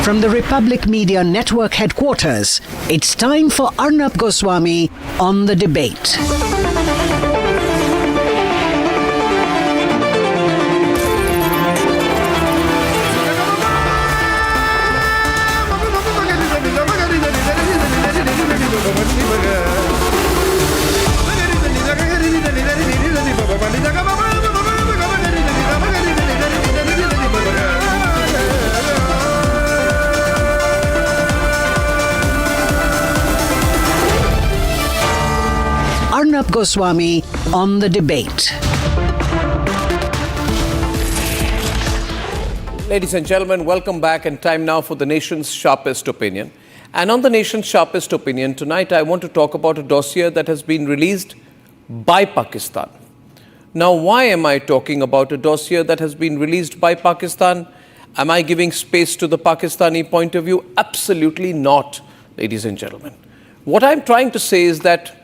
From the Republic Media Network headquarters, it's time for Arnab Goswami on the debate. Arnab Goswami on the debate. Ladies and gentlemen, welcome back, and time now for the nation's sharpest opinion. And on the nation's sharpest opinion tonight, I want to talk about a dossier that has been released by Pakistan. Now, why am I talking about a dossier that has been released by Pakistan? Am I giving space to the Pakistani point of view? Absolutely not, ladies and gentlemen. What I'm trying to say is that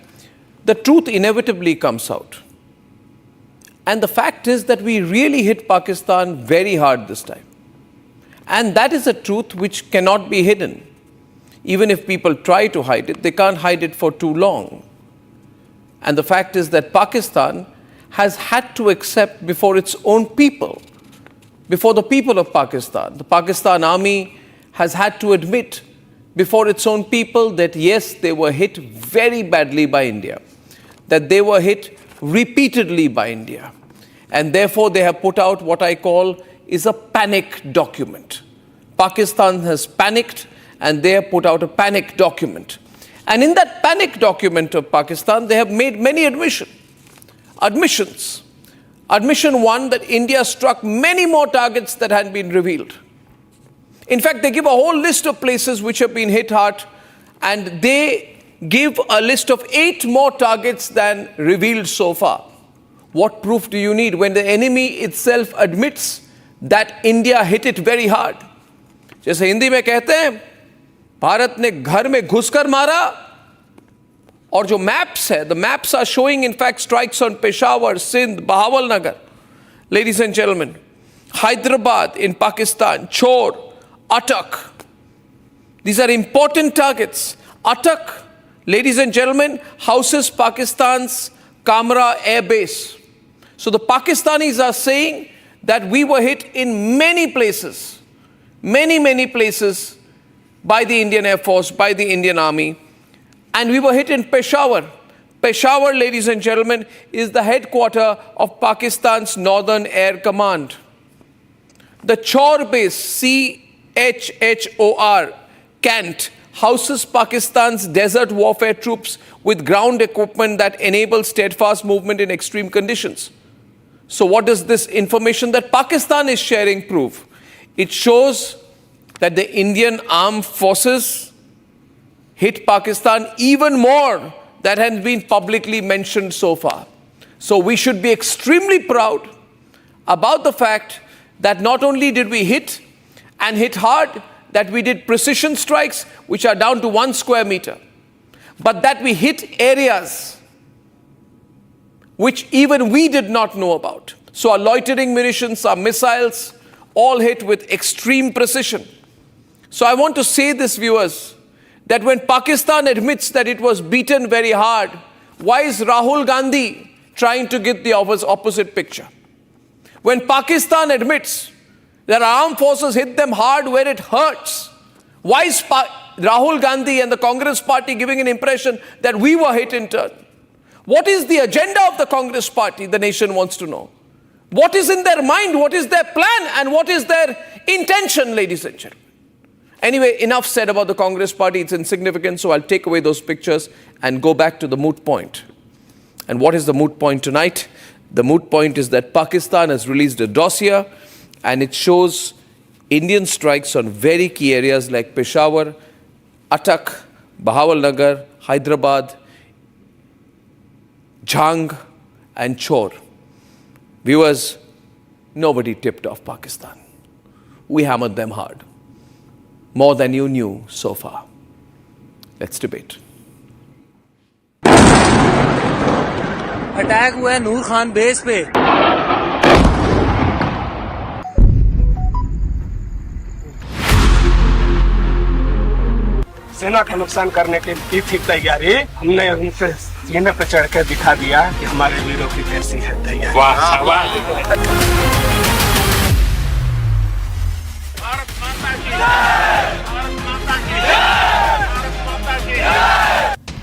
the truth inevitably comes out. And the fact is that we really hit Pakistan very hard this time. And that is a truth which cannot be hidden. Even if people try to hide it, they can't hide it for too long. And the fact is that Pakistan has had to accept before its own people, before the people of Pakistan, the Pakistan army has had to admit before its own people that yes, they were hit very badly by India, that they were hit repeatedly by India. And therefore they have put out what I call is a panic document. Pakistan has panicked and they have put out a panic document. And in that panic document of Pakistan, they have made many admissions. Admission one, that India struck many more targets that had been revealed. In fact, they give a whole list of places which have been hit hard, and they give a list of 8 more targets than revealed so far. What proof do you need when the enemy itself admits that India hit it very hard? जैसे हिंदी में कहते हैं, भारत ने घर में घुसकर मारा, और जो maps है, the maps are showing in fact strikes on Peshawar, Sindh, Bahawalnagar. Ladies and gentlemen, Hyderabad in Pakistan, Chor, Attak. These are important targets. Attak, ladies and gentlemen, houses Pakistan's Kamra Air Base. So the Pakistanis are saying that we were hit in many places, many places by the Indian Air Force, by the Indian Army. And we were hit in Peshawar. Peshawar, ladies and gentlemen, is the headquarter of Pakistan's Northern Air Command. The Chor base, CHHOR, Kant, houses Pakistan's desert warfare troops with ground equipment that enable steadfast movement in extreme conditions. So what does this information that Pakistan is sharing prove? It shows that the Indian armed forces hit Pakistan even more than has been publicly mentioned so far. So we should be extremely proud about the fact that not only did we hit and hit hard, that we did precision strikes which are down to 1 square meter, but that we hit areas which even we did not know about. So our loitering munitions, our missiles, all hit with extreme precision. So I want to say this, viewers, that when Pakistan admits that it was beaten very hard, why is Rahul Gandhi trying to get the opposite picture? When Pakistan admits that our armed forces hit them hard where it hurts, why is Rahul Gandhi and the Congress party giving an impression that we were hit in turn? What is the agenda of the Congress party, the nation wants to know? What is in their mind? What is their plan? And what is their intention, ladies and gentlemen? Anyway, enough said about the Congress party. It's insignificant, so I'll take away those pictures and go back to the moot point. And what is the moot point tonight? The moot point is that Pakistan has released a dossier, and it shows Indian strikes on very key areas like Peshawar, Attak, Bahawalnagar, Hyderabad, Jhang, and Chor. Viewers, nobody tipped off Pakistan. We hammered them hard. More than you knew so far. Let's debate. Attack हुआ है नूर Khan base पे। सेना का नुकसान करने की थी तैयारी, हमने उनसे सीने पर चढ़ कर दिखा दिया कि हमारे वीरों की कैसी है तैयारी।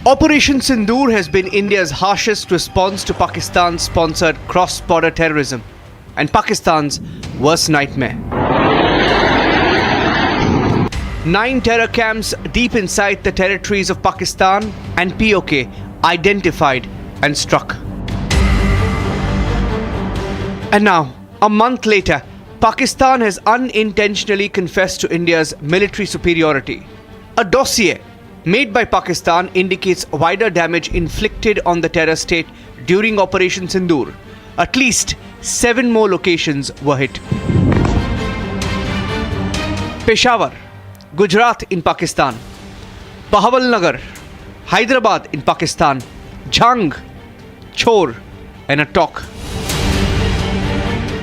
Operation Sindoor has been India's harshest response to Pakistan-sponsored cross-border terrorism and Pakistan's worst nightmare. 9 terror camps deep inside the territories of Pakistan and POK identified and struck. And now, a month later, Pakistan has unintentionally confessed to India's military superiority. A dossier made by Pakistan indicates wider damage inflicted on the terror state during Operation Sindoor. At least 7 more locations were hit. Peshawar, Gujarat in Pakistan, Bahawalnagar, Hyderabad in Pakistan, Jhang, Chor and Attock.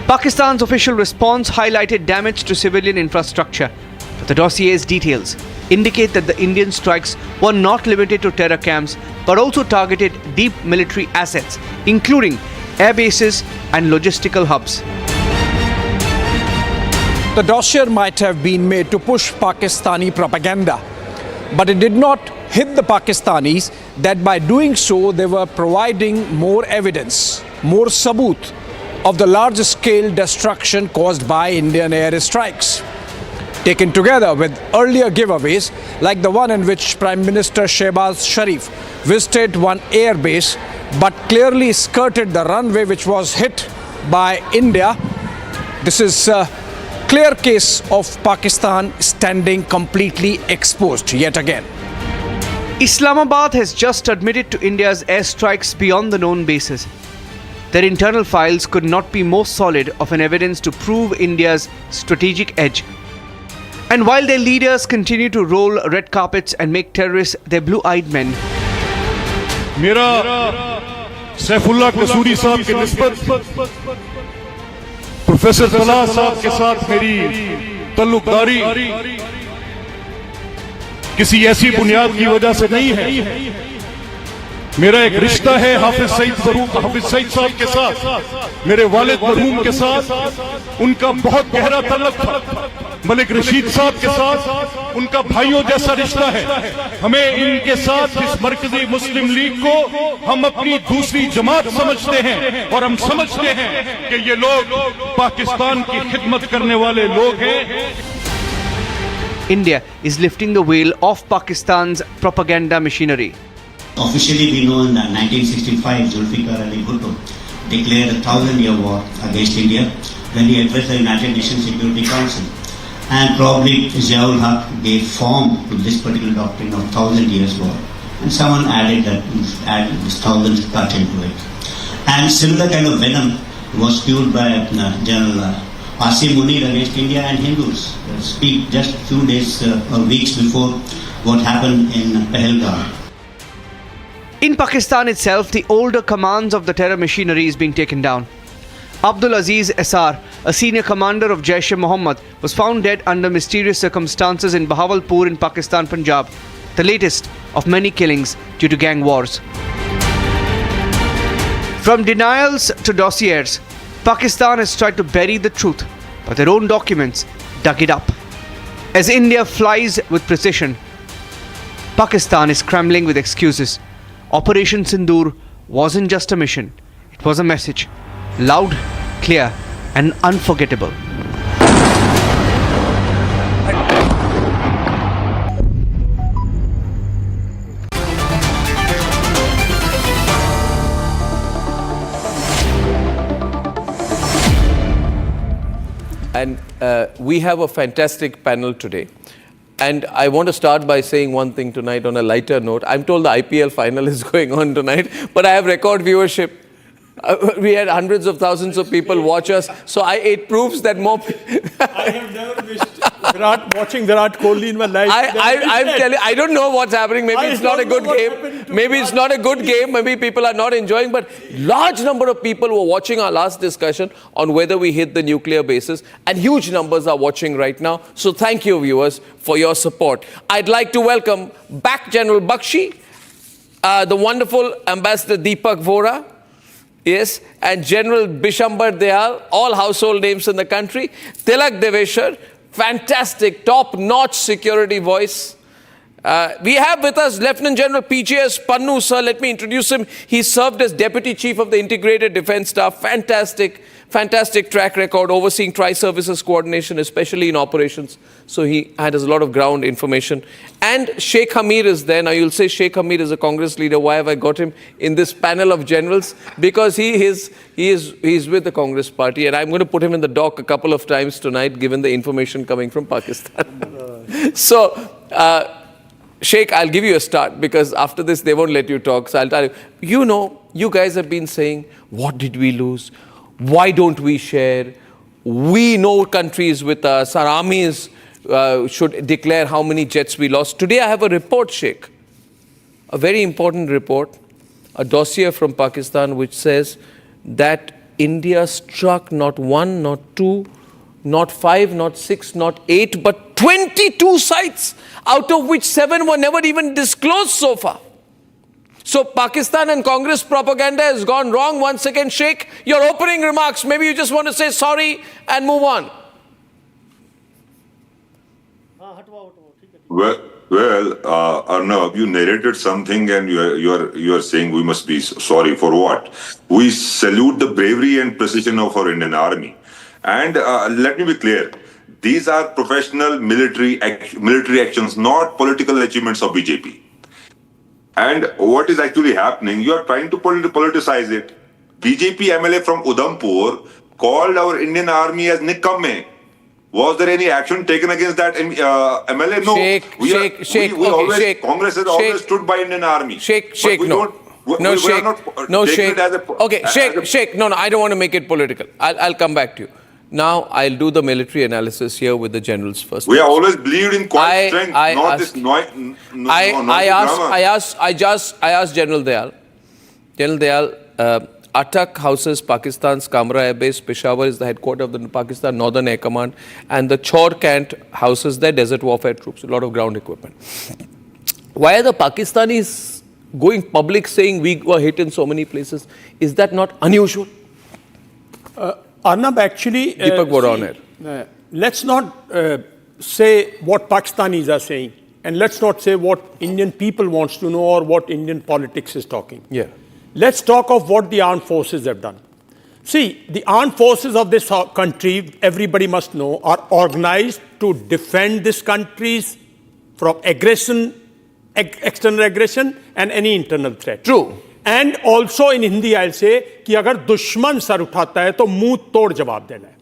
Pakistan's official response highlighted damage to civilian infrastructure, but the dossier's details indicate that the Indian strikes were not limited to terror camps but also targeted deep military assets, including air bases and logistical hubs. The dossier might have been made to push Pakistani propaganda, but it did not hit the Pakistanis that by doing so they were providing more evidence, more saboot of the large-scale destruction caused by Indian airstrikes. Taken together with earlier giveaways like the one in which Prime Minister Shehbaz Sharif visited one air base but clearly skirted the runway which was hit by India. This is a clear case of Pakistan standing completely exposed yet again. Islamabad has just admitted to India's airstrikes beyond the known bases. Their internal files could not be more solid of an evidence to prove India's strategic edge. And while their leaders continue to roll red carpets and make terrorists their blue-eyed men, मेरा सैफुल्लाह कसूरी साहब के निस्बत professor Talha साहब के साथ मेरी तल्लुकदारी किसी ऐसी बुनियाद की वजह से नहीं है। मेरा एक रिश्ता है हाफिज सईद साहब के साथ, मेरे वालिद मरहूम के साथ उनका बहुत गहरा तल्लुक था। मलिक रशीद साहब के साथ उनका भाइयों जैसा रिश्ता है। हमें इनके साथ इस मरकजी मुस्लिम लीग को हम अपनी दूसरी जमात समझते हैं और हम समझते हैं कि ये लोग पाकिस्तान की खिदमत करने वाले लोग हैं। India is lifting the veil off Pakistan's propaganda machinery. Officially, we know in 1965, Zulfikar Ali Bhutto declared a 1,000-year war against India when he addressed the United Nations Security Council. And probably Ziaul Haq gave form to this particular doctrine of 1,000 years war. And someone added this 1,000 cut into it. And similar kind of venom was fueled by General Asim Munir against India and Hindus. Speak just a few days or weeks before what happened in Pahalgam. In Pakistan itself, the older commands of the terror machinery is being taken down. Abdul Aziz SR, a senior commander of Jaish-e-Mohammed, was found dead under mysterious circumstances in Bahawalpur in Pakistan, Punjab, the latest of many killings due to gang wars. From denials to dossiers, Pakistan has tried to bury the truth, but their own documents dug it up. As India flies with precision, Pakistan is scrambling with excuses. Operation Sindoor wasn't just a mission, it was a message. Loud, clear and unforgettable. And we have a fantastic panel today. And I want to start by saying one thing tonight on a lighter note. I'm told the IPL final is going on tonight, but I have record viewership. We had hundreds of thousands of people watch us, so it proves that more. I have never wished watching Virat Kohli in my life. I'm telling you, I don't know what's happening. Maybe it's not a good game. Maybe it's not a good game. Maybe people are not enjoying. But large number of people were watching our last discussion on whether we hit the nuclear bases. And huge numbers are watching right now. So thank you, viewers, for your support. I'd like to welcome back General Bakshi, the wonderful Ambassador Deepak Vora, yes, and General Bishambar Dayal, all household names in the country. Tilak Deveshwar, fantastic, top-notch security voice. We have with us Lieutenant General PJS Pannu, sir. Let me introduce him. He served as Deputy Chief of the Integrated Defence Staff. Fantastic track record, overseeing tri-services coordination, especially in operations. So he had a lot of ground information. And Sheikh Hamir is there. Now you'll say Sheikh Hamir is a Congress leader. Why have I got him in this panel of generals? Because he's with the Congress party, and I'm going to put him in the dock a couple of times tonight, given the information coming from Pakistan. So, Sheikh, I'll give you a start, because after this they won't let you talk. So I'll tell you, you guys have been saying, what did we lose? Why don't we share? We know countries with us. Our armies should declare how many jets we lost. Today I have a report, Sheikh, a very important report, a dossier from Pakistan, which says that India struck not one, not two, not 5, not 6, not 8, but 22 sites, out of which 7 were never even disclosed so far. So Pakistan and Congress propaganda has gone wrong. Once again, Sheikh, your opening remarks, maybe you just want to say sorry and move on. Well, Arnab, you narrated something, and you are saying we must be sorry for what? We salute the bravery and precision of our Indian Army. And let me be clear, these are professional military actions, not political achievements of BJP. And what is actually happening, you are trying to politicize it. BJP MLA from Udhampur called our Indian Army as Nikamme. Was there any action taken against that MLA? No. Sheikh, Congress has always stood by Indian Army. Sheikh, no. Sheikh, no, I don't want to make it political. I'll come back to you. Now, I'll do the military analysis here with the generals first. We have always believed in quiet strength, not this drama. I asked General Dayal. General Dayal, Atak houses Pakistan's Kamra Air Base. Peshawar is the headquarters of the Pakistan Northern Air Command. And the Chor Cant houses their desert warfare troops, a lot of ground equipment. Why are the Pakistanis going public saying we were hit in so many places? Is that not unusual? Arnab, actually, let's not say what Pakistanis are saying, and let's not say what Indian people wants to know or what Indian politics is talking. Yeah. Let's talk of what the armed forces have done. See, the armed forces of this country, everybody must know, are organized to defend this country from aggression, external aggression, and any internal threat. True. And also in Hindi I'll say कि अगर दुश्मन sir उठाता है तो मुंह तोड़ जवाब देना है.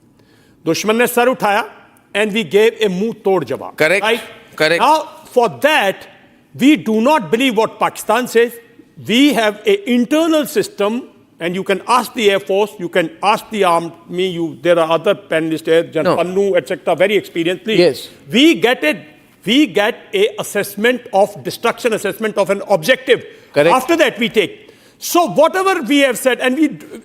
दुश्मन ने सर उठाया and we gave a मुंह तोड़ जवाब. Correct. Right? Correct. Now for that we do not believe what Pakistan says. We have an internal system, and you can ask the Air Force, you can ask the Army. There are other panelists here, General Pannu, etc., very experienced. Please. Yes. We get a assessment of destruction, assessment of an objective. Correct. After that we take. So whatever we have said, and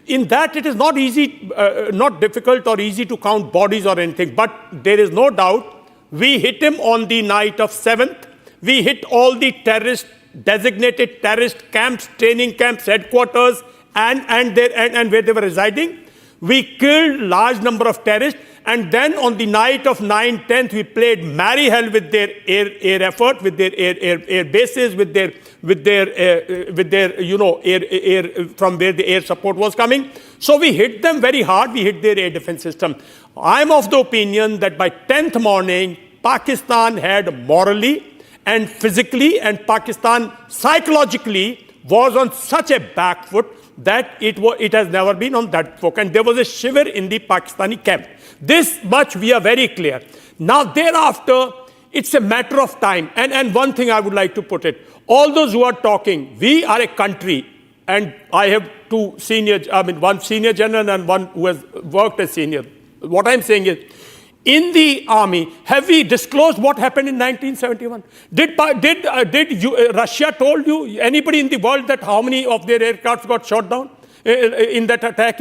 in that it is not easy, not difficult or easy to count bodies or anything, but there is no doubt we hit him on the night of 7th. We hit all the designated terrorist camps, training camps, headquarters, and where they were residing. We killed large number of terrorists, and then on the night of 9/10, we played merry hell with their air effort, with their air bases, with their air from where the air support was coming. So we hit them very hard. We hit their air defense system. I'm of the opinion that by 10th morning, Pakistan had morally and physically, and Pakistan psychologically was on such a back foot that it has never been on that foot. And there was a shiver in the Pakistani camp. This much we are very clear. Now thereafter, it's a matter of time. And one thing I would like to put it, all those who are talking, we are a country, and I have one senior general and one who has worked as senior. What I'm saying is, in the army. Have we disclosed what happened in 1971? Did Russia told you, anybody in the world, that how many of their aircrafts got shot down in that attack?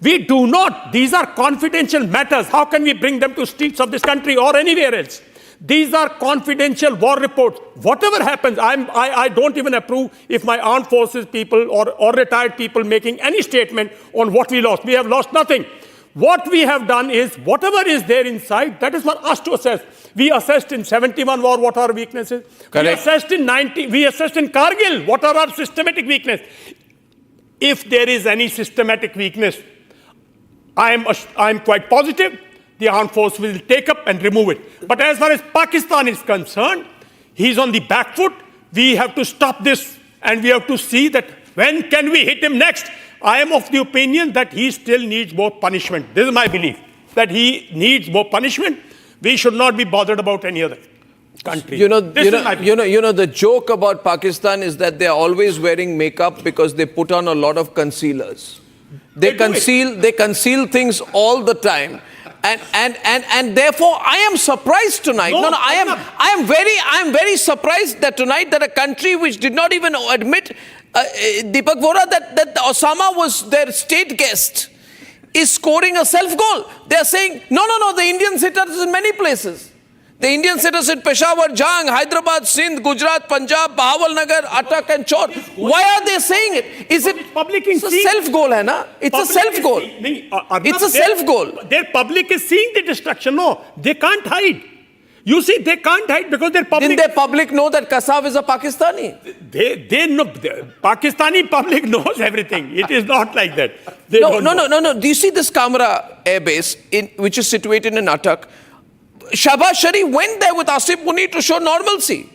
We do not. These are confidential matters. How can we bring them to streets of this country or anywhere else? These are confidential war reports. Whatever happens, I don't even approve if my armed forces people or retired people making any statement on what we lost. We have lost nothing. What we have done is, whatever is there inside, that is for us to assess. We assessed in 71 war what are our weaknesses. Correct. We assessed in Kargil what are our systematic weaknesses. If there is any systematic weakness, I am quite positive the armed force will take up and remove it. But as far as Pakistan is concerned, he's on the back foot. We have to stop this, and we have to see that when can we hit him next. I am of the opinion that he still needs more punishment. This is my belief, that he needs more punishment. We should not be bothered about any other country. The joke about Pakistan is that they are always wearing makeup because they put on a lot of concealers. They conceal things all the time. And therefore, I am surprised tonight. I am very surprised that tonight that a country which did not even admit Deepak Vora that Osama was their state guest is scoring a self-goal. They are saying, no, the Indians hit us in many places. The Indians hit us in Peshawar, Jang, Hyderabad, Sindh, Gujarat, Punjab, Bahawalnagar, Attak and Chor. Why are they saying it? Is it it's a self-goal, hai na? It's a self-goal. It's a self-goal. Their public is seeing the destruction. No, they can't hide. You see, they can't hide because their public... Didn't their public know that Kasav is a Pakistani? They know. The Pakistani public knows everything. It is not like that. No. Do you see this Kamra air base, which is situated in Attak? Shahbaz Sharif went there with Asif Munir to show normalcy.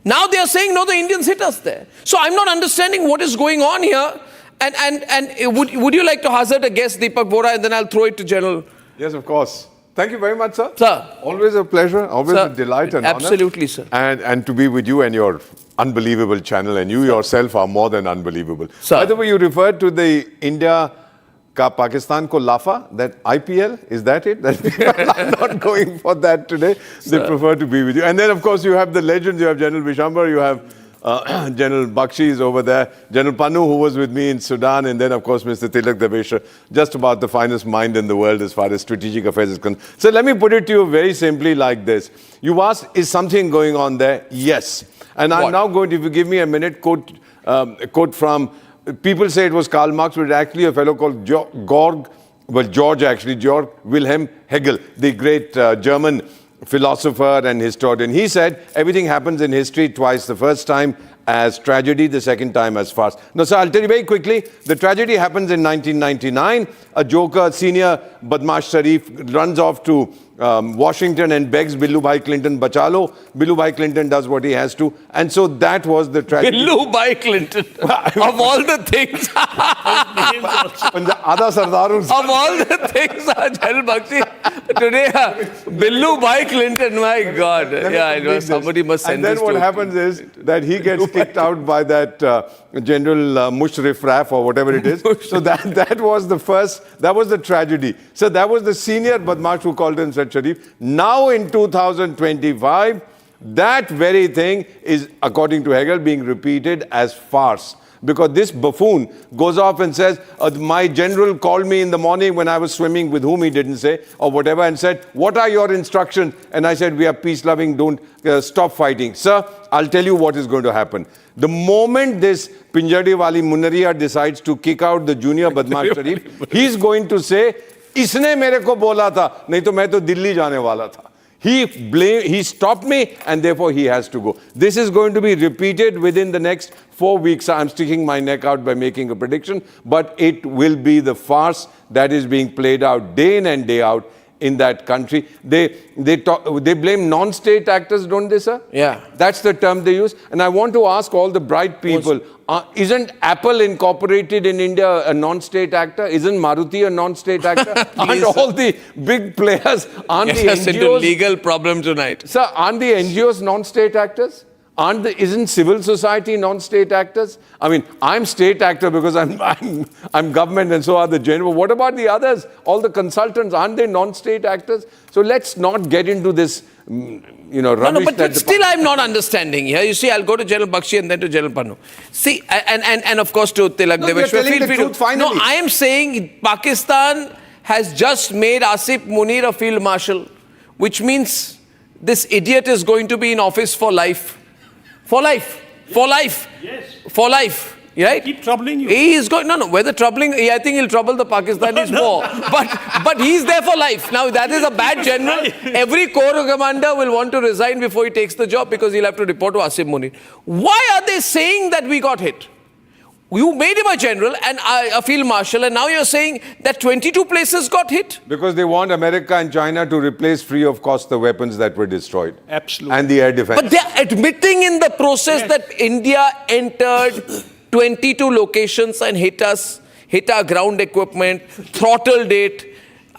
Now they are saying, no, the Indians hit us there. So I'm not understanding what is going on here. And would you like to hazard a guess, Deepak Vora, and then I'll throw it to General? Yes, of course. Thank you very much, sir. Sir. Always a pleasure, always a delight and absolutely, honor. Sir. And to be with you and your unbelievable channel, and you yourself are more than unbelievable. Sir. By the way, you referred to the India ka Pakistan ko lafa, that IPL, is that it? That people are not going for that today. They prefer to be with you. And then, of course, you have the legends. You have General Vishambar, you have General Bakshi is over there, General Panu, who was with me in Sudan, and then, of course, Mr. Tilak Devesha, just about the finest mind in the world as far as strategic affairs is concerned. So let me put it to you very simply like this. You asked, is something going on there? Yes. And I'm now going to, if you give me a minute, quote from... People say it was Karl Marx, but actually a fellow called Georg Wilhelm Hegel, the great German philosopher and historian. He said, everything happens in history twice. The first time as tragedy, the second time as farce. Now, sir, I'll tell you very quickly. The tragedy happens in 1999. A joker, senior Badmash Sharif, runs off to Washington and begs Billu Bhai Clinton, bachalo. Billu Bhai Clinton does what he has to. And so that was the tragedy. Billu Bhai Clinton. Of all the things. Of all the things, General Bakshi, today, Billu Bhai Clinton, my God. Yeah, somebody must send this. And then what happens is that he gets kicked out by that General Mushrif Raf or whatever it is. So that was the first, that was the tragedy. So that was the senior Badmash who called himself Sharif. Now in 2025, that very thing is, according to Hegel, being repeated as farce. Because this buffoon goes off and says, my general called me in the morning when I was swimming, with whom he didn't say, or whatever, and said, what are your instructions? And I said, we are peace-loving, don't stop fighting. Sir, I'll tell you what is going to happen. The moment this Pinjadiwali Munaria decides to kick out the junior Badmash Sharif, he's going to say, इसने मेरे को बोला था, नहीं तो मैं तो दिल्ली जाने वाला था. He stopped me, and therefore he has to go. This is going to be repeated within the next 4 weeks. I'm sticking my neck out by making a prediction, but it will be the farce that is being played out day in and day out in that country. They blame non-state actors, don't they, sir? Yeah. That's the term they use. And I want to ask all the bright people, isn't Apple Incorporated in India a non-state actor? Isn't Maruti a non-state actor? Aren't all the big players, aren't the NGOs... into legal problem tonight. Sir, aren't the NGOs non-state actors? Isn't civil society non-state actors? I mean, I'm state actor because I'm government and so are the general. What about the others? All the consultants, aren't they non-state actors? So let's not get into this, rubbish. But still I'm not understanding here. You see, I'll go to General Bakshi and then to General Pannu. See, and of course to Tilak Deveshwar. No, I am saying Pakistan has just made Asif Munir a field marshal, which means this idiot is going to be in office for life. For life. Yes. For life. Right? Keep troubling you. He is going, whether troubling, I think he'll trouble the Pakistanis more. But he's there for life. Now that is a bad general. Every corps commander will want to resign before he takes the job because he'll have to report to Asif Munir. Why are they saying that we got hit? You made him a general and a field marshal, and now you're saying that 22 places got hit? Because they want America and China to replace free of cost the weapons that were destroyed. Absolutely. And the air defense. But they're admitting in the process that India entered 22 locations and hit our ground equipment, throttled it.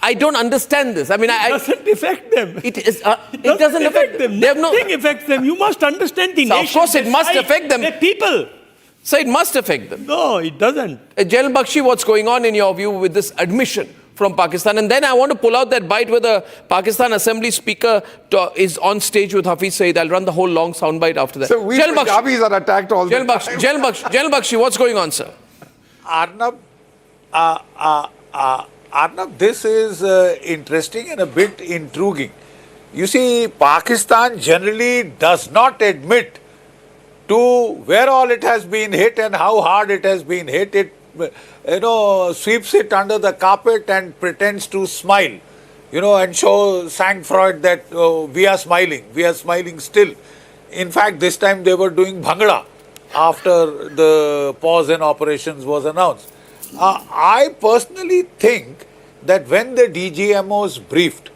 I don't understand this. I mean, it doesn't affect them. It doesn't affect them. Nothing affects them. You must understand the nation. Of course, it must affect them. The people. So it must affect them. No, it doesn't. General Bakshi, what's going on in your view with this admission from Pakistan? And then I want to pull out that bite where the Pakistan Assembly Speaker is on stage with Hafiz Saeed. I'll run the whole long soundbite after that. So we Punjabis are attacked all the time. General Bakshi, what's going on, sir? Arnab, this is interesting and a bit intriguing. You see, Pakistan generally does not admit to where all it has been hit and how hard it has been hit. It, sweeps it under the carpet and pretends to smile, and show sang-froid that we are smiling still. In fact, this time they were doing bhangra after the pause in operations was announced. I personally think that when the DGMOs briefed,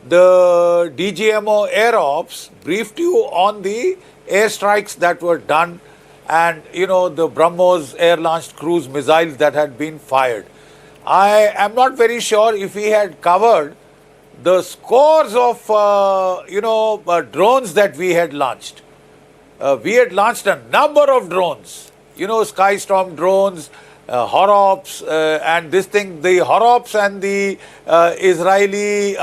the DGMO Air Ops briefed you on the airstrikes that were done and, the BrahMos air-launched cruise missiles that had been fired. I am not very sure if we had covered the scores of, drones that we had launched. We had launched a number of drones, Skystorm drones, Horops, and the Horops and the Israeli,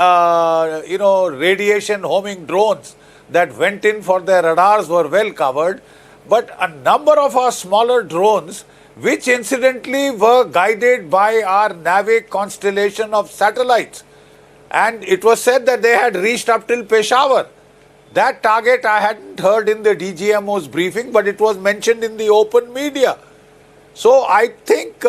radiation homing drones that went in for their radars were well covered, but a number of our smaller drones, which incidentally were guided by our NAVIC constellation of satellites, and it was said that they had reached up till Peshawar. That target I hadn't heard in the DGMO's briefing, but it was mentioned in the open media. So I think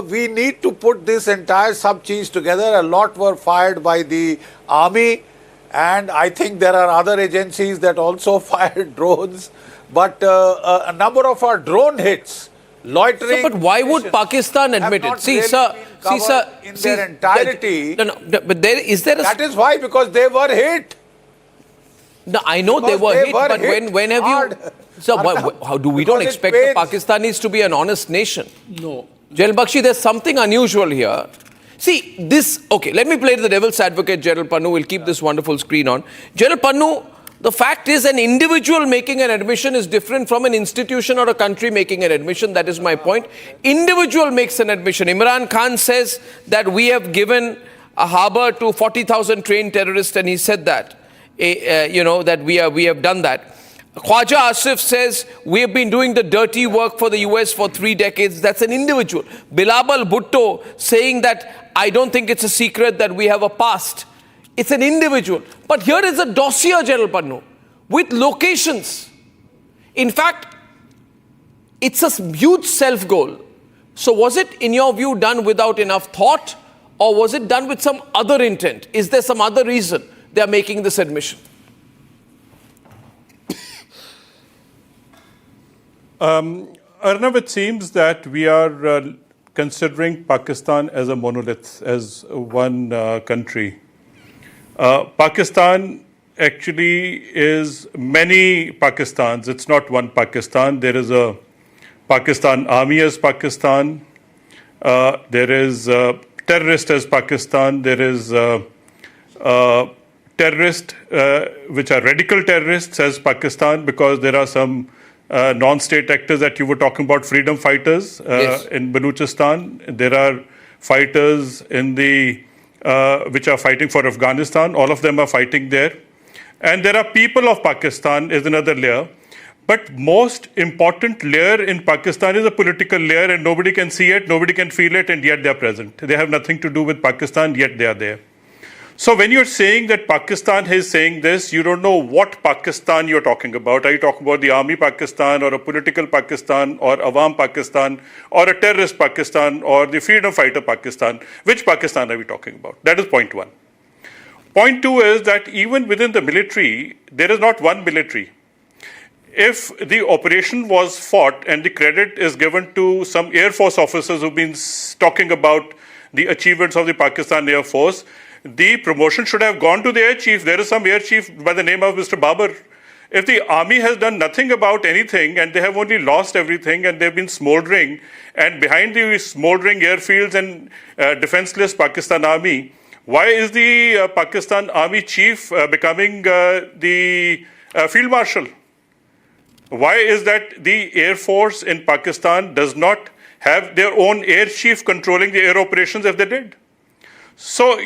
we need to put this entire sub-cheese together. A lot were fired by the army, and I think there are other agencies that also fired drones. But a number of our drone hits, loitering... So, but why would Pakistan admit it? See, sir... in their entirety... But is there a... That is why, because they were hit. No, I know they were hit, but when have you... So, how do we don't expect the Pakistanis to be an honest nation? No. General Bakshi, there's something unusual here. See, let me play the devil's advocate, General Pannu. We'll keep this wonderful screen on. General Pannu, the fact is an individual making an admission is different from an institution or a country making an admission. That is my point. Individual makes an admission. Imran Khan says that we have given a harbor to 40,000 trained terrorists, and he said that, that we have done that. Khwaja Asif says we have been doing the dirty work for the US for 3 decades. That's an individual. Bilawal Bhutto saying that I don't think it's a secret that we have a past. It's an individual. But here is a dossier, General Pannu, with locations. In fact, it's a huge self-goal. So was it, in your view, done without enough thought, or was it done with some other intent? Is there some other reason they are making this admission? Arnab, it seems that we are considering Pakistan as a monolith, as one country. Pakistan actually is many Pakistans. It's not one Pakistan. There is a Pakistan army as Pakistan. There is terrorist as Pakistan. There is terrorists, which are radical terrorists, as Pakistan, because there are some non-state actors that you were talking about, freedom fighters in Baluchistan. There are fighters in the which are fighting for Afghanistan. All of them are fighting there. And there are people of Pakistan is another layer. But most important layer in Pakistan is a political layer, and nobody can see it, nobody can feel it, and yet they are present. They have nothing to do with Pakistan, yet they are there. So when you're saying that Pakistan is saying this, you don't know what Pakistan you're talking about. Are you talking about the army Pakistan, or a political Pakistan, or Awam Pakistan, or a terrorist Pakistan, or the freedom fighter Pakistan? Which Pakistan are we talking about? That is point one. Point two is that even within the military, there is not one military. If the operation was fought and the credit is given to some Air Force officers who've been talking about the achievements of the Pakistan Air Force, the promotion should have gone to the air chief. There is some air chief by the name of Mr. Babar. If the army has done nothing about anything and they have only lost everything and they've been smoldering, and behind the smoldering airfields and defenseless Pakistan army, why is the Pakistan army chief becoming the field marshal? Why is that the Air Force in Pakistan does not have their own air chief controlling the air operations if they did? So,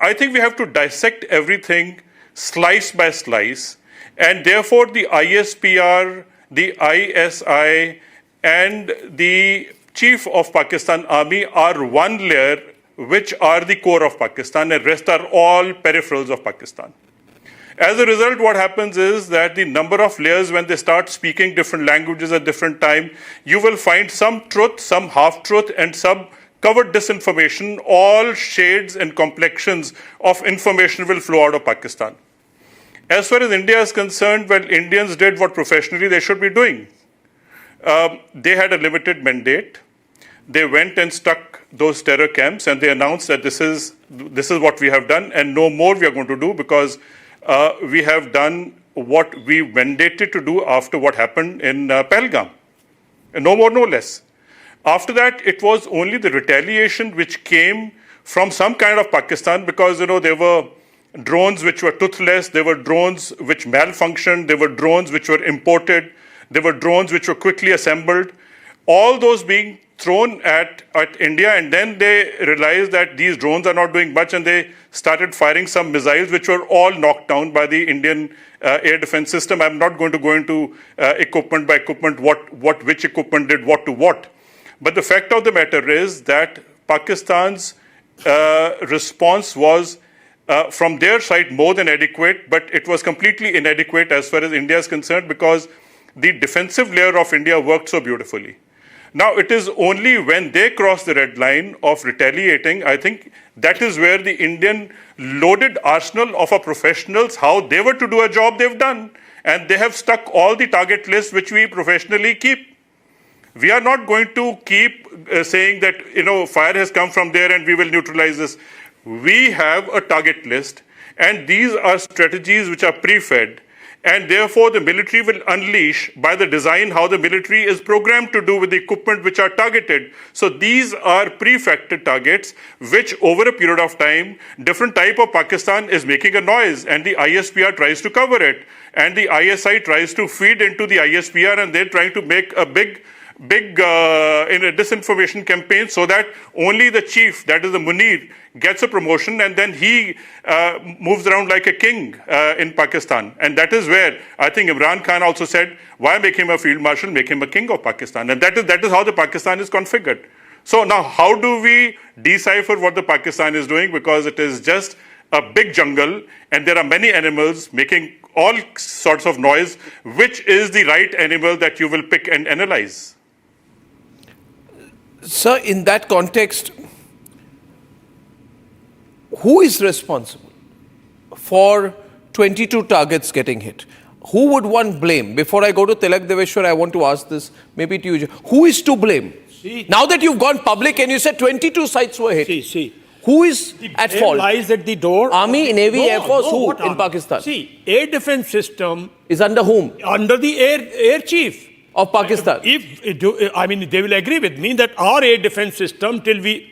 I think we have to dissect everything slice by slice, and therefore the ISPR, the ISI, and the chief of Pakistan Army are one layer, which are the core of Pakistan, and rest are all peripherals of Pakistan. As a result, what happens is that the number of layers, when they start speaking different languages at different time, you will find some truth, some half-truth, and some covered disinformation. All shades and complexions of information will flow out of Pakistan. As far as India is concerned, well, Indians did what professionally they should be doing. They had a limited mandate. They went and stuck those terror camps, and they announced that this is what we have done, and no more we are going to do, because we have done what we mandated to do after what happened in Pahalgam. No more, no less. After that, it was only the retaliation which came from some kind of Pakistan, because, there were drones which were toothless, there were drones which malfunctioned, there were drones which were imported, there were drones which were quickly assembled, all those being thrown at India, and then they realized that these drones are not doing much, and they started firing some missiles which were all knocked down by the Indian air defense system. I'm not going to go into equipment by equipment, which equipment did what to what. But the fact of the matter is that Pakistan's response was, from their side, more than adequate, but it was completely inadequate as far as India is concerned, because the defensive layer of India worked so beautifully. Now, it is only when they cross the red line of retaliating, I think that is where the Indian loaded arsenal of our professionals, how they were to do a job, they've done. And they have stuck all the target lists which we professionally keep. We are not going to keep saying that, fire has come from there and we will neutralize this. We have a target list, and these are strategies which are pre-fed. And therefore, the military will unleash by the design how the military is programmed to do with the equipment which are targeted. So these are pre-factored targets, which over a period of time, different type of Pakistan is making a noise, and the ISPR tries to cover it. And the ISI tries to feed into the ISPR, and they're trying to make a big in a disinformation campaign, so that only the chief, that is the Munir, gets a promotion, and then he moves around like a king in Pakistan. And that is where I think Imran Khan also said, why make him a field marshal, make him a king of Pakistan. And that is how the Pakistan is configured. So now how do we decipher what the Pakistan is doing? Because it is just a big jungle, and there are many animals making all sorts of noise. Which is the right animal that you will pick and analyze? Sir, in that context, who is responsible for 22 targets getting hit? Who would one blame? Before I go to Tilak Deveshwar, I want to ask this maybe to you. Who is to blame? Now that you've gone public and you said 22 sites were hit. Who is at fault? Lies at the door. Army, Navy, Air Force, who in Pakistan? Air defense system is under whom? Under the air chief of Pakistan. They will agree with me that our air defense system,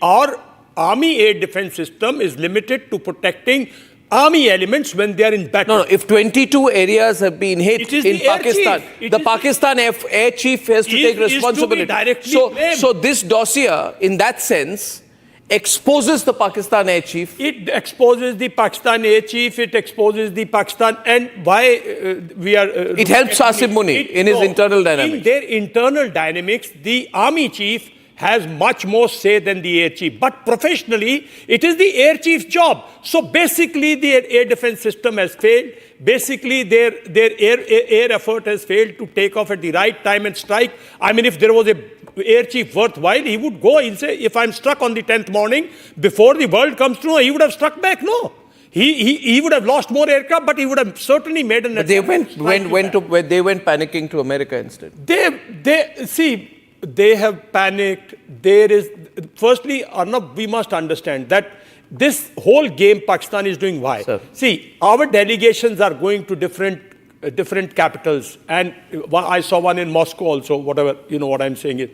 our army air defense system is limited to protecting army elements when they are in battle. No, if 22 areas have been hit It is in the air Pakistan, chief. the Pakistan air chief has to take is to be responsibility. directly blamed. So this dossier, in that sense, exposes the Pakistan air chief. It exposes the Pakistan air chief, it exposes the Pakistan, and why we are... It helps Asim Muni in his internal dynamics. In their internal dynamics, the army chief has much more say than the air chief. But professionally, it is the air chief's job. So basically, the air defense system has failed. Basically, their air effort has failed to take off at the right time and strike. I mean, if there was a air chief worthwhile, he would go, he'll say, if I'm struck on the 10th morning, before the world comes through, he would have struck back. No. He would have lost more aircraft, but he would have certainly made an attempt. But they went panicking to America instead. They have panicked. There is, firstly, Arnab, we must understand that this whole game Pakistan is doing. Why? Sir. See, our delegations are going to different capitals, and I saw one in Moscow also, whatever, you know what I'm saying is,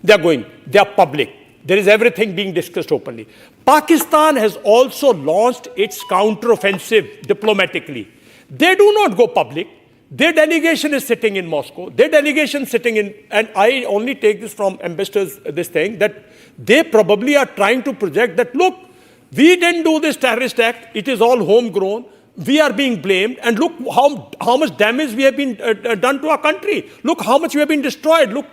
they are going, they are public. There is everything being discussed openly. Pakistan has also launched its counter-offensive diplomatically. They do not go public. Their delegation is sitting in Moscow. Their delegation sitting in, and I only take this from ambassadors, this thing, that they probably are trying to project that, look, we didn't do this terrorist act. It is all homegrown. We are being blamed. And look how much damage we have been done to our country. Look how much we have been destroyed. Look.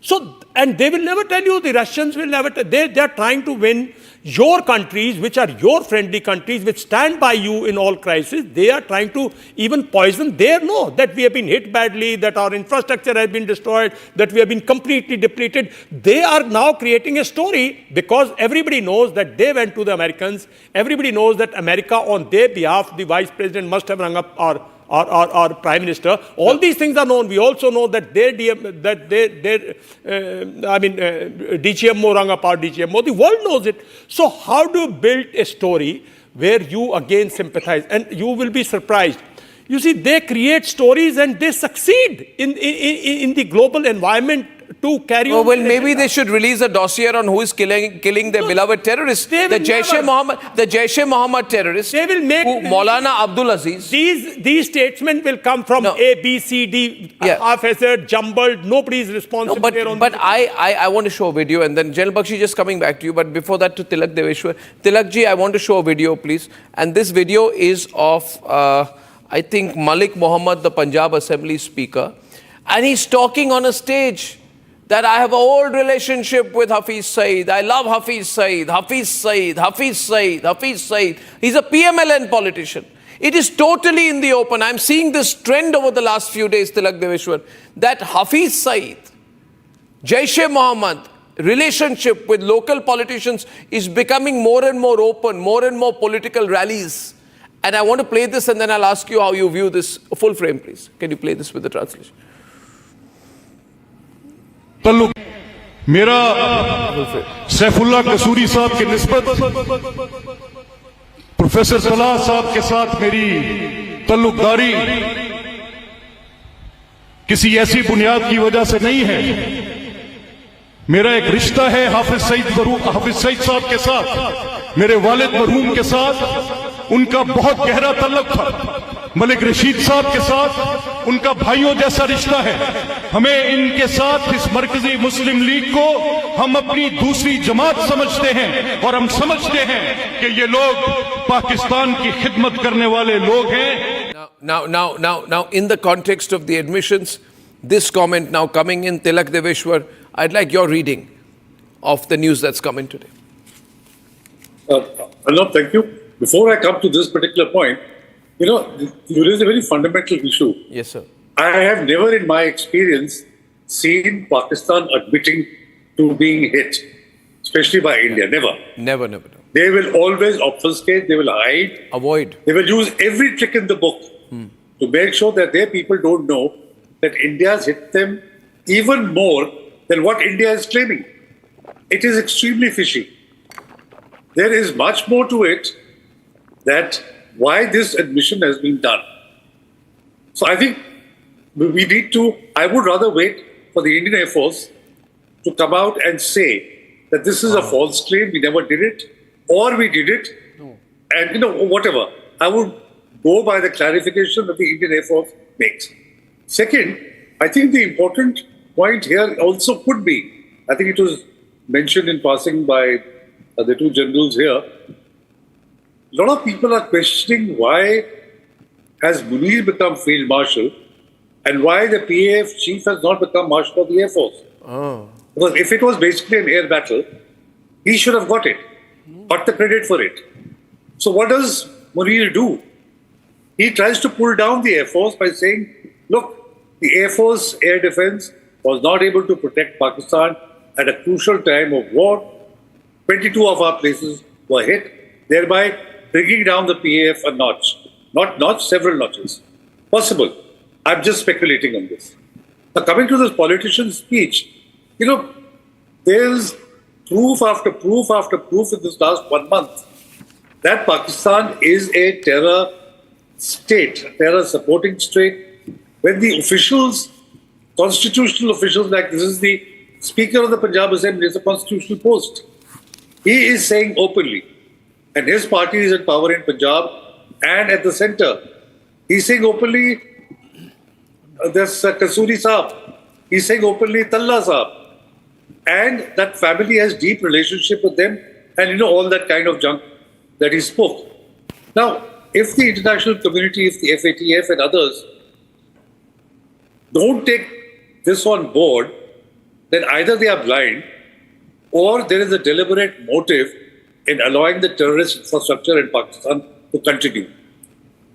So, and they will never tell you, the Russians will never tell you. They are trying to win your countries, which are your friendly countries, which stand by you in all crises. They are trying to even poison their know that we have been hit badly, that our infrastructure has been destroyed, that we have been completely depleted. They are now creating a story because everybody knows that they went to the Americans. Everybody knows that America, on their behalf, the vice president must have rung up our prime minister. All these things are known. We also know that DGMO rung up our DGMO. The world knows it. So how do you build a story where you again sympathize? And you will be surprised. You see, they create stories and they succeed in the global environment to carry on. Well, maybe they should release a dossier on who is killing their beloved terrorists. The Jaish-e-Mohammed terrorists. They will make Maulana Abdul Aziz. These statements will come from A, B, C, D, half-hazard, jumbled. Nobody is responsible. No, but I want to show a video, and then General Bakshi, just coming back to you. But before that, to Tilak Deveshwar. Tilakji, I want to show a video, please. And this video is of, I think, Malik Mohammed, the Punjab Assembly Speaker. And he's talking on a stage that I have an old relationship with Hafiz Saeed. I love Hafiz Saeed, Hafiz Saeed, Hafiz Saeed, Hafiz Saeed. He's a PMLN politician. It is totally in the open. I'm seeing this trend over the last few days, Tilak Deveshwar, that Hafiz Saeed, Jaish-e-Mohammed relationship with local politicians is becoming more and more open, more and more political rallies. And I want to play this, and then I'll ask you how you view this. Full frame, please. Can you play this with the translation? तल्लुक मेरा सैफुल्लाह कसूरी साहब की निस्बत professor सलाह साहब के साथ मेरी तल्लुकदारी किसी ऐसी बुनियाद की वजह से नहीं है। मेरा एक रिश्ता है हाफिज सईद साहब के साथ, मेरे वालिद मरहूम के साथ उनका बहुत गहरा तल्लुक था। मलिक रशीद साहब के साथ उनका भाइयों जैसा रिश्ता है। हमें इनके साथ, इस मरकजी मुस्लिम लीग को हम अपनी दूसरी जमात समझते हैं और हम समझते हैं कि ये लोग पाकिस्तान की खिदमत करने वाले लोग हैं। Now, in the context of the admissions, this comment now coming in, Tilak Deveshwar, I'd like your reading of the news that's come in today. Arnab, thank you. Before I come to this particular point, you know, you raise a very fundamental issue. Yes, sir. I have never in my experience seen Pakistan admitting to being hit, especially by India. Never. Never. They will always obfuscate, they will hide. Avoid. They will use every trick in the book to make sure that their people don't know that India has hit them even more than what India is claiming. It is extremely fishy. There is much more to it that why this admission has been done. So I think we need to, I would rather wait for the Indian Air Force to come out and say that this is a false claim, we never did it, or we did it, and whatever. I would go by the clarification that the Indian Air Force makes. Second, I think the important point here also could be, I think it was mentioned in passing by the two generals here, a lot of people are questioning why has Munir become Field Marshal and why the PAF chief has not become Marshal of the Air Force. Because if it was basically an air battle, he should have got it, got the credit for it. So what does Munir do? He tries to pull down the Air Force by saying, look, the Air Force air defense was not able to protect Pakistan at a crucial time of war. 22 of our places were hit, thereby bringing down the PAF a notch. Not notch, several notches. Possible. I'm just speculating on this. Now, coming to this politician's speech, there's proof after proof after proof in this last 1 month that Pakistan is a terror state, a terror supporting state. When the officials, constitutional officials, like this is the Speaker of the Punjab Assembly, it's a constitutional post. He is saying openly, and his party is in power in Punjab and at the center. He's saying openly, there's Kasuri Saab. He's saying openly, Talla Saab. And that family has deep relationship with them and all that kind of junk that he spoke. Now, if the international community, if the FATF and others don't take this on board, then either they are blind or there is a deliberate motive in allowing the terrorist infrastructure in Pakistan to continue.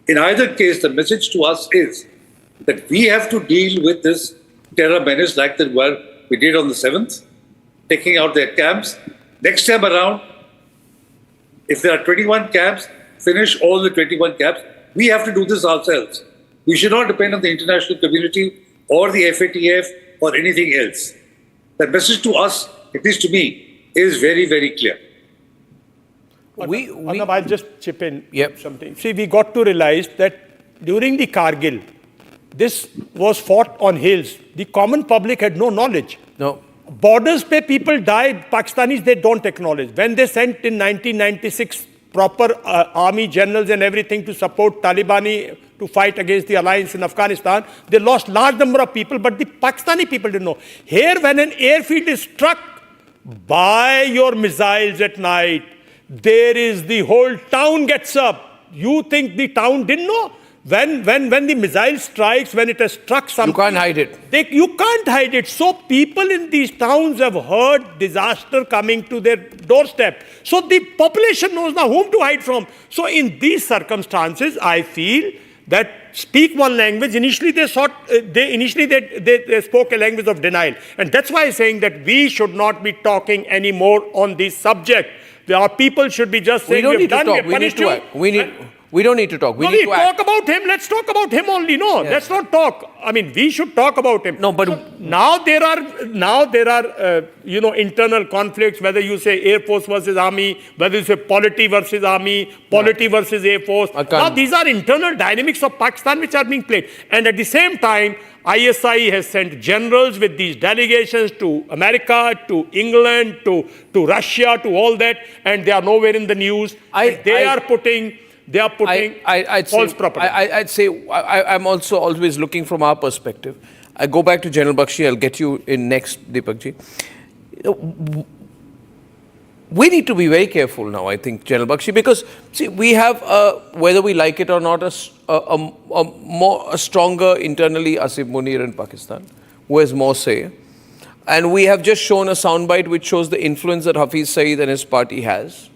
In either case, the message to us is that we have to deal with this terror menace like we did on the 7th, taking out their camps. Next time around, if there are 21 camps, finish all the 21 camps. We have to do this ourselves. We should not depend on the international community or the FATF or anything else. The message to us, at least to me, is very, very clear. Arnab, I'll just chip in something. See, we got to realize that during the Kargil, this was fought on hills. The common public had no knowledge. No. Borders pe people died, Pakistanis, they don't acknowledge. When they sent in 1996 proper army generals and everything to support Talibani to fight against the alliance in Afghanistan, they lost large number of people, but the Pakistani people didn't know. Here, when an airfield is struck by your missiles at night, the whole town gets up. You think the town didn't know? When the missile strikes, when it has struck something, you can't hide it. You can't hide it. So people in these towns have heard disaster coming to their doorstep. So the population knows now whom to hide from. So in these circumstances, I feel that speak one language. Initially, they spoke a language of denial, and that's why I'm saying that we should not be talking anymore on this subject. Our people should be just saying, we need to act. We don't need to talk. We need to talk about him. Let's talk about him only. No, let's not talk. I mean, we should talk about him. No, but so now there are internal conflicts. Whether you say Air Force versus Army, whether you say polity versus Army, polity versus Air Force. Now these are internal dynamics of Pakistan which are being played. And at the same time, ISI has sent generals with these delegations to America, to England, to Russia, to all that, and they are nowhere in the news. They are putting false propaganda. I'd say I'm also always looking from our perspective. I go back to General Bakshi. I'll get you in next, Deepakji. We need to be very careful now, I think, General Bakshi, because see, we have, whether we like it or not, a stronger internally Asif Munir in Pakistan, who has more say. And we have just shown a soundbite which shows the influence that Hafiz Saeed and his party has.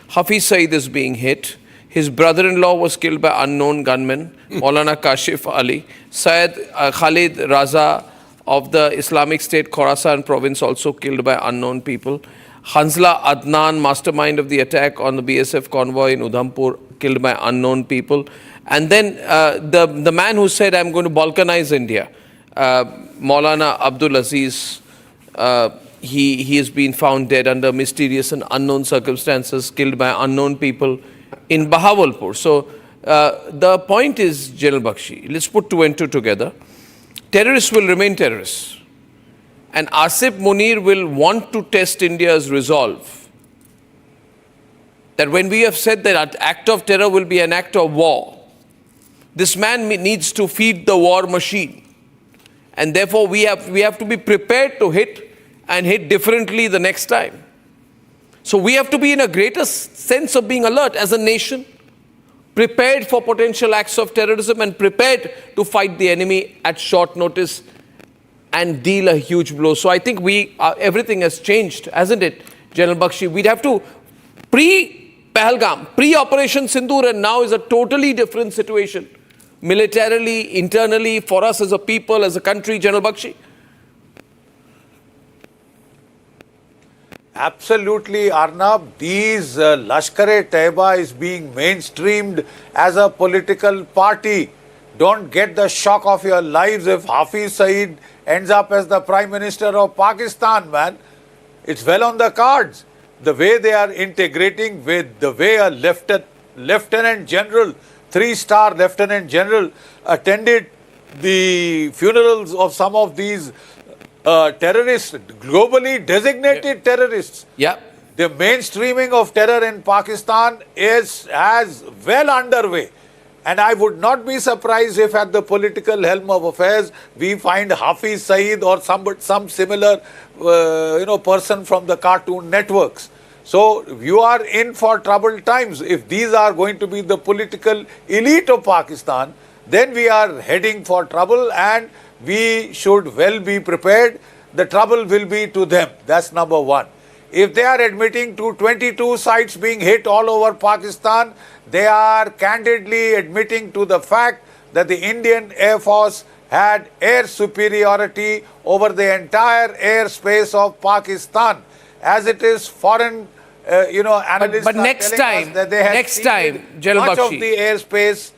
Hafiz Saeed is being hit. His brother-in-law was killed by unknown gunmen, Maulana Kashif Ali. Syed Khalid Raza of the Islamic State Khorasan province also killed by unknown people. Hanzla Adnan, mastermind of the attack on the BSF convoy in Udhampur, killed by unknown people. And then the man who said, I'm going to balkanize India, Maulana Abdul Aziz, he has been found dead under mysterious and unknown circumstances, killed by unknown people in Bahawalpur. So the point is, General Bakshi, let's put 2 and 2 together. Terrorists will remain terrorists. And Asif Munir will want to test India's resolve that when we have said that an act of terror will be an act of war, this man needs to feed the war machine. And therefore, we have to be prepared to hit and hit differently the next time. So we have to be in a greater sense of being alert as a nation, prepared for potential acts of terrorism and prepared to fight the enemy at short notice and deal a huge blow. So I think everything has changed, hasn't it, General Bakshi? We'd have to pre-Pahalgam, pre-Operation Sindoor, and now is a totally different situation. Militarily, internally, for us as a people, as a country, General Bakshi? Absolutely, Arnab. These Lashkar-e-Taiba is being mainstreamed as a political party. Don't get the shock of your lives if Hafiz Saeed ends up as the Prime Minister of Pakistan, man. It's well on the cards. The way they are integrating with the way a Lieutenant General, 3-star Lieutenant General, attended the funerals of some of these terrorists, globally designated terrorists. Yeah. The mainstreaming of terror in Pakistan is as well underway. And I would not be surprised if at the political helm of affairs, we find Hafiz Saeed or some similar person from the cartoon networks. So you are in for troubled times. If these are going to be the political elite of Pakistan, then we are heading for trouble, and we should well be prepared. The trouble will be to them. That's number one. If they are admitting to 22 sites being hit all over Pakistan, they are candidly admitting to the fact that the Indian Air Force had air superiority over the entire airspace of Pakistan. As it is, foreign analysts but are next telling time, us that they have much of the airspace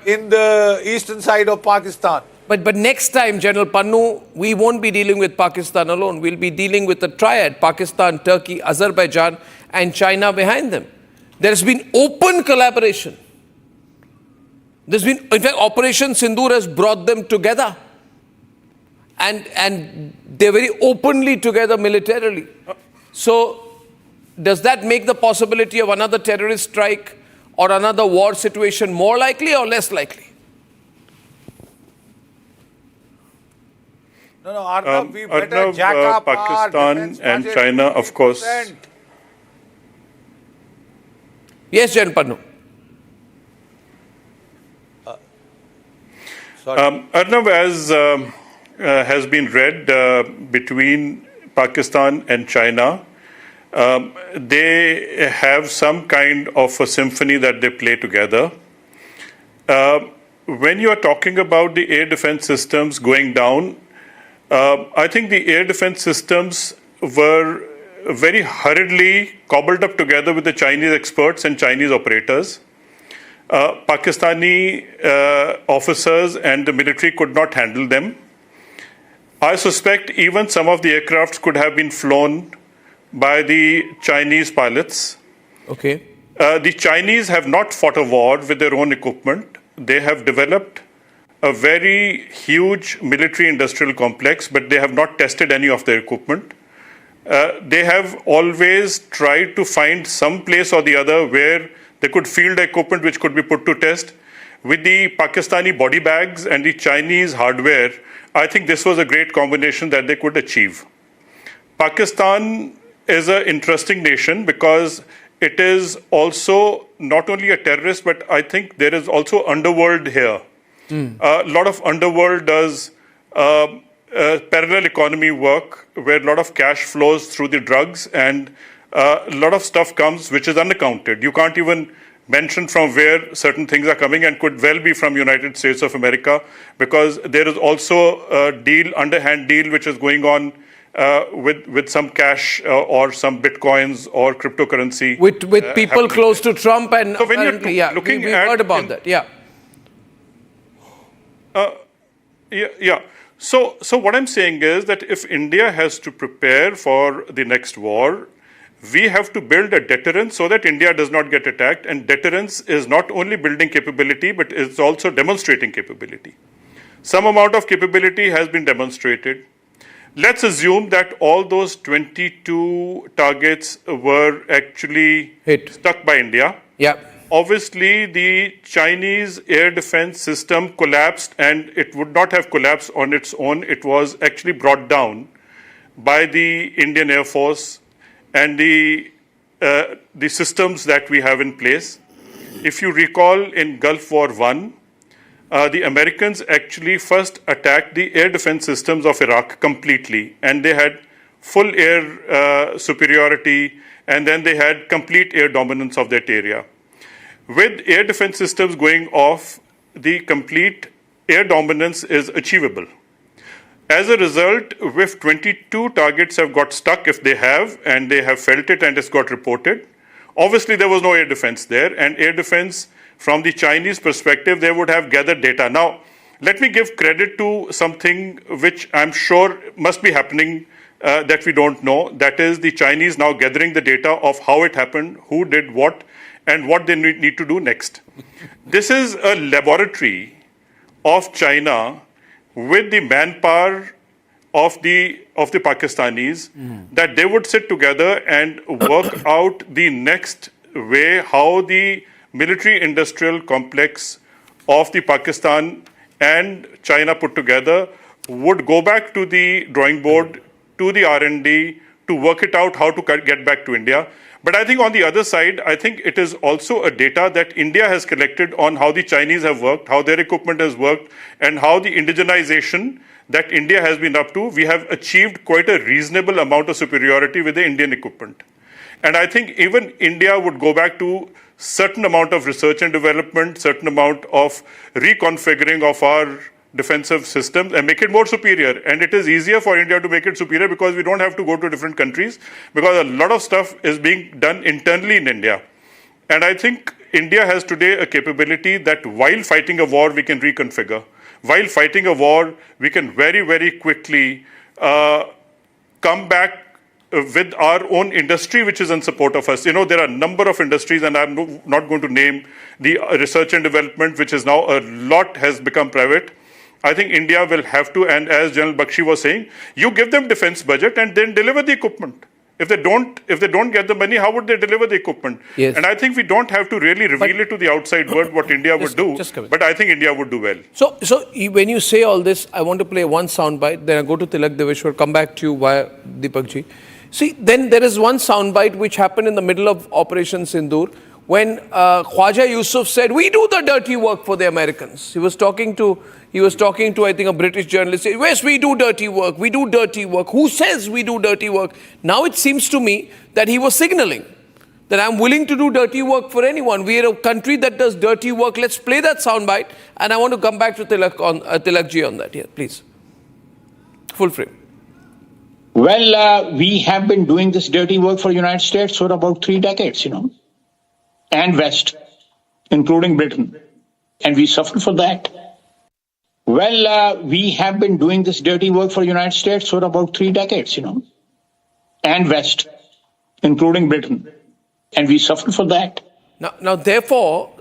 in the eastern side of Pakistan. But next time, General Pannu, we won't be dealing with Pakistan alone. We'll be dealing with a triad, Pakistan, Turkey, Azerbaijan, and China behind them. There's been open collaboration. In fact, Operation Sindoor has brought them together. And they're very openly together militarily. So, does that make the possibility of another terrorist strike or another war situation more likely or less likely? No, Arnab, we better jack up Pakistan and China, of course. Yes, General Pannu. Arnab, as has been read between Pakistan and China, they have some kind of a symphony that they play together. When you are talking about the air defense systems going down, I think the air defense systems were very hurriedly cobbled up together with the Chinese experts and Chinese operators. Pakistani officers and the military could not handle them. I suspect even some of the aircrafts could have been flown by the Chinese pilots. Okay. The Chinese have not fought a war with their own equipment. They have developed a very huge military-industrial complex, but they have not tested any of their equipment. They have always tried to find some place or the other where they could field equipment which could be put to test. With the Pakistani body bags and the Chinese hardware, I think this was a great combination that they could achieve. Pakistan is an interesting nation because it is also not only a terrorist, but I think there is also underworld here. A lot of underworld does parallel economy work where a lot of cash flows through the drugs, and a lot of stuff comes which is unaccounted. You can't even mention from where certain things are coming, and could well be from United States of America, because there is also a deal, underhand deal, which is going on with some cash or some bitcoins or cryptocurrency. With people happening. Close to Trump, and So when you're looking we at heard about that. Yeah. So what I'm saying is that if India has to prepare for the next war, we have to build a deterrence so that India does not get attacked. And deterrence is not only building capability, but it's also demonstrating capability. Some amount of capability has been demonstrated. let's assume that all those 22 targets were actually stuck by India. Yeah. Obviously, the Chinese air defense system collapsed, and it would not have collapsed on its own. It was actually brought down by the Indian Air Force and the systems that we have in place. If you recall, in Gulf War I, the Americans actually first attacked the air defense systems of Iraq completely, and they had full air superiority, and then they had complete air dominance of that area. With air defense systems going off, the complete air dominance is achievable. As a result, with 22 targets have got stuck, if they have, and they have felt it and it's got reported, obviously there was no air defense there, and air defense from the Chinese perspective, they would have gathered data. Now, let me give credit to something which I'm sure must be happening that we don't know. That is the Chinese now gathering the data of how it happened, who did what, and what they need to do next. This is a laboratory of China with the manpower of the Pakistanis, that they would sit together and work out the next way how the military-industrial complex of the Pakistan and China put together would go back to the drawing board, to the R&D, to work it out how to get back to India. But I think on the other side, I think it is also a data that India has collected on how the Chinese have worked, how their equipment has worked, and how the indigenization that India has been up to, we have achieved quite a reasonable amount of superiority with the Indian equipment. And I think even India would go back to certain amount of research and development, certain amount of reconfiguring of our defensive systems and make it more superior. And it is easier for India to make it superior because we don't have to go to different countries, because a lot of stuff is being done internally in India. And I think India has today a capability that while fighting a war, we can reconfigure. While fighting a war, we can very, very quickly come back with our own industry, which is in support of us. You know, there are a number of industries, and I'm not going to name the research and development, which is now a lot has become private. I think India will have to, and as General Bakshi was saying, you give them defense budget and then deliver the equipment. If they don't get the money, how would they deliver the equipment? Yes. And I think we don't have to really reveal it to the outside world what India would do, but I think India would do well. So when you say all this, I want to play one soundbite, then I go to Tilak Deveshwar, come back to you via Deepakji. See, then there is one soundbite which happened in the middle of Operation Sindoor, when Khwaja Yusuf said, we do the dirty work for the Americans. He was talking to, I think, a British journalist. He said, yes, we do dirty work. We do dirty work. Who says we do dirty work? Now it seems to me that he was signaling that I'm willing to do dirty work for anyone. We are a country that does dirty work. Let's play that soundbite. And I want to come back to Tilakji on that here, please. Full frame. Well, we have been doing this dirty work for the United States for about 3 decades, and West, including Britain. And we suffered for that. Well, we have been doing this dirty work for the United States for about 3 decades, and West, including Britain. And we suffered for that. Now, therefore,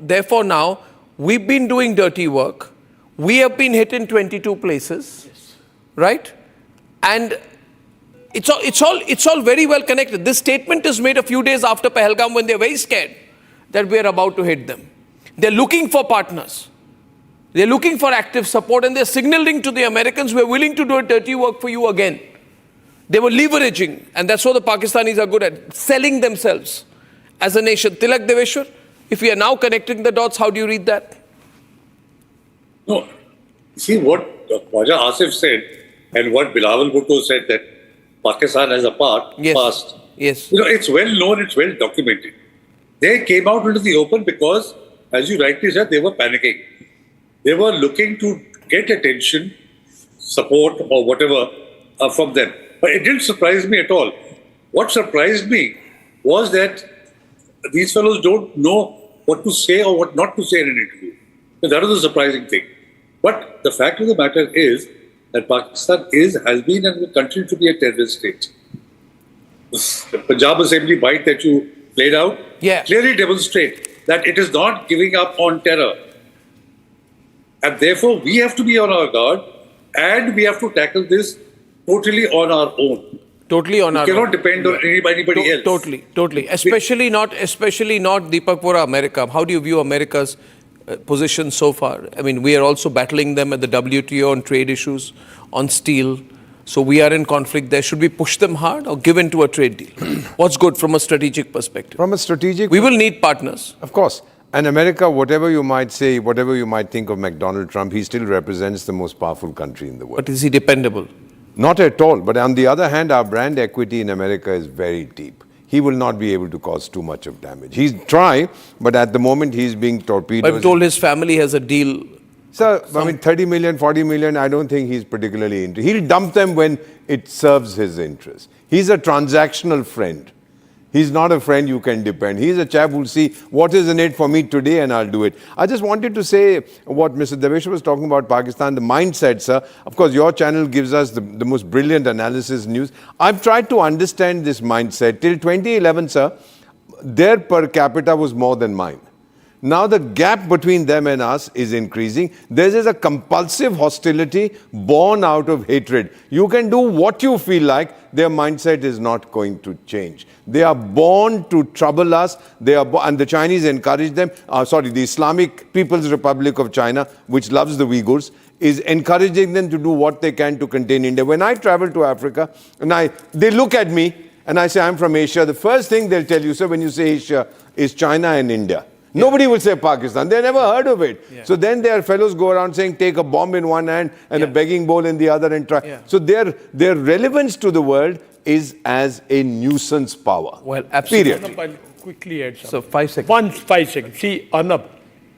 now, we've been doing dirty work. We have been hit in 22 places, right? And it's all very well connected. This statement is made a few days after Pahalgam, when they're very scared that we are about to hit them. They're looking for partners. They're looking for active support, and they're signaling to the Americans, we're willing to do a dirty work for you again. They were leveraging, and that's what the Pakistanis are good at, selling themselves as a nation. Tilak Deveshwar, if we are now connecting the dots, how do you read that? No, see what Khwaja Asif said and what Bilawal Bhutto said, that Pakistan has a past. Yes. It's well known, it's well documented. They came out into the open because, as you rightly said, they were panicking. They were looking to get attention, support, or whatever from them. But it didn't surprise me at all. What surprised me was that these fellows don't know what to say or what not to say in an interview. So that was a surprising thing. But the fact of the matter is that Pakistan has been and will continue to be a terrorist state. The Punjab Assembly bite that you played out clearly demonstrate that it is not giving up on terror. And therefore, we have to be on our guard, and we have to tackle this totally on our own. Totally on our own. We cannot depend on anybody else. Totally. Especially not Deepak Vora, America. How do you view America's position so far? I mean, we are also battling them at the WTO on trade issues, on steel. So we are in conflict there. Should we push them hard or give in to a trade deal? What's good from a strategic perspective? From a strategic... We will need partners. Of course. And America, whatever you might say, whatever you might think of Donald Trump, he still represents the most powerful country in the world. But is he dependable? Not at all. But on the other hand, our brand equity in America is very deep. He will not be able to cause too much of damage. He's trying, but at the moment he's being torpedoed. I've told his family has a deal. Sir, I mean, 30 million, 40 million, I don't think he's particularly into. He'll dump them when it serves his interest. He's a transactional friend. He's not a friend you can depend. He's a chap who'll see what is in it for me today and I'll do it. I just wanted to say what Mr. Devesh was talking about Pakistan, the mindset, sir. Of course, your channel gives us the most brilliant analysis news. I've tried to understand this mindset. Till 2011, sir, their per capita was more than mine. Now the gap between them and us is increasing. There is a compulsive hostility born out of hatred. You can do what you feel like. Their mindset is not going to change. They are born to trouble us. And the Chinese encourage them. The Islamic People's Republic of China, which loves the Uyghurs, is encouraging them to do what they can to contain India. When I travel to Africa, and they look at me and I say, I'm from Asia. The first thing they'll tell you, sir, when you say Asia, is China and India. Nobody will say Pakistan. They never heard of it. Yeah. So then their fellows go around saying, take a bomb in one hand and a begging bowl in the other and try. Yeah. So their relevance to the world is as a nuisance power. Well, absolutely. Arnab, I'll quickly add something. So 5 seconds. 5 seconds. See, Arnab,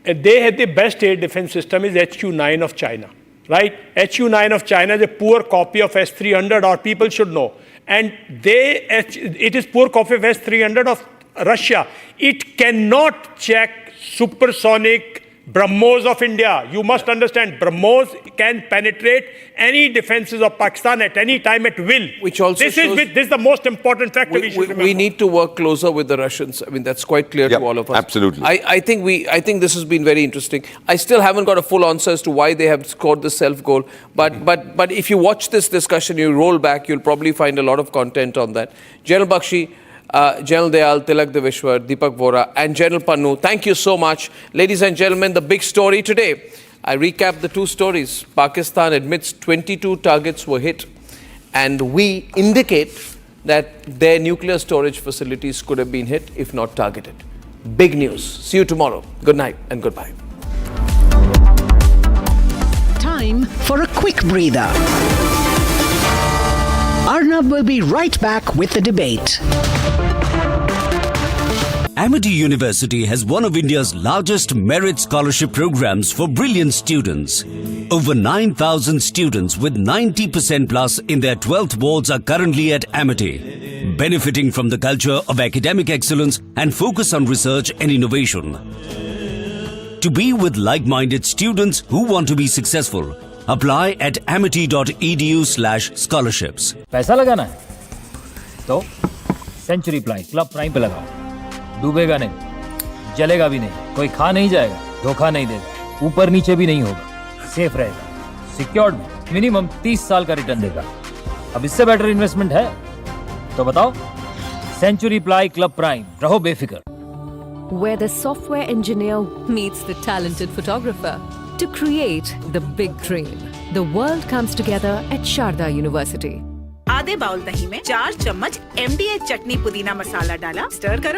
they had the best air defense system is HQ-9 of China. Right? HQ-9 of China is a poor copy of S-300, or people should know. And it is poor copy of S-300 of Russia. It cannot check supersonic BrahMos of India. You must understand, BrahMos can penetrate any defenses of Pakistan at any time at will. Which also this is the most important factor we should remember. We need to work closer with the Russians. I mean, that's quite clear to all of us. Absolutely. I think this has been very interesting. I still haven't got a full answer as to why they have scored the self-goal. But if you watch this discussion, you roll back, you'll probably find a lot of content on that. General Bakshi, General Dayal, Tilak Deveshwar, Deepak Vora and General Pannu, thank you so much. Ladies and gentlemen, the big story today. I recap the two stories. Pakistan admits 22 targets were hit and we indicate that their nuclear storage facilities could have been hit if not targeted. Big news. See you tomorrow. Good night and goodbye. Time for a quick breather. Arnab will be right back with the debate. Amity University has one of India's largest merit scholarship programs for brilliant students. Over 9,000 students with 90% plus in their 12th boards are currently at Amity, benefiting from the culture of academic excellence and focus on research and innovation. To be with like-minded students who want to be successful, apply at amity.edu/scholarships. पैसा लगाना है तो century club prime पे लगाओ। डूबेगा नहीं, जलेगा भी नहीं, कोई खा नहीं जाएगा, धोखा नहीं देगा, ऊपर नीचे भी नहीं होगा, सेफ रहेगा, सिक्योर्ड मिनिमम 30 साल का रिटर्न देगा। अब इससे बेटर इन्वेस्टमेंट है तो बताओ। सेंचुरी क्लब प्राइम, रहो बेफिक्र। Where the software engineer meets the talented photographer to create the big dream. The world comes together at Sharda University. आधे बाउल दही में 4 चम्मच MDH चटनी पुदीना मसाला डाला, स्टर करो।